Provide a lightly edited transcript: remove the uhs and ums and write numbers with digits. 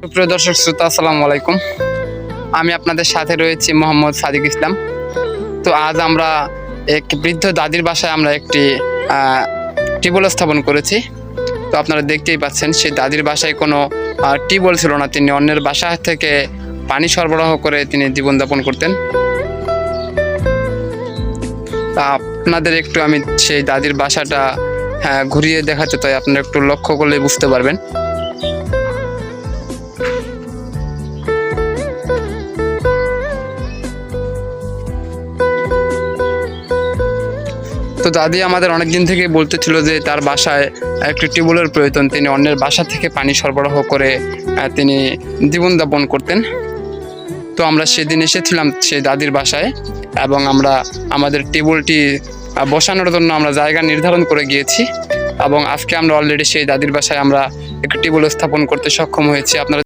সুপ্রিয় দর্শক শ্রোতা, আসসালামু আলাইকুম। আমি আপনাদের সাথে রয়েছি মোহাম্মদ সাদিক ইসলাম। তো আজ আমরা এক বৃদ্ধ দাদির বাসায় আমরা একটি টিউবওয়েল স্থাপন করেছি। তো আপনারা দেখতেই পাচ্ছেন, সেই দাদির বাসায় কোনো টিউবওয়েল ছিল না। তিনি অন্যের বাসা থেকে পানি সরবরাহ করে তিনি জীবনযাপন করতেন। তা আপনাদের একটু আমি সেই দাদির বাসাটা ঘুরিয়ে দেখাতে চাই, আপনারা একটু লক্ষ্য করলে বুঝতে পারবেন। তো দাদি আমাদের অনেকদিন থেকে বলতেছিল যে তার বাসায় একটি টিউবওয়েলের প্রয়োজন। তিনি অন্যের বাসা থেকে পানি সরবরাহ করে তিনি জীবনযাপন করতেন। তো আমরা সেদিন এসেছিলাম সেই দাদির বাসায় এবং আমরা আমাদের টিউবওয়েলটি বসানোর জন্য আমরা জায়গা নির্ধারণ করে গিয়েছি এবং আজকে আমরা অলরেডি সেই দাদির বাসায় আমরা একটি টিউবওয়েল স্থাপন করতে সক্ষম হয়েছি। আপনারা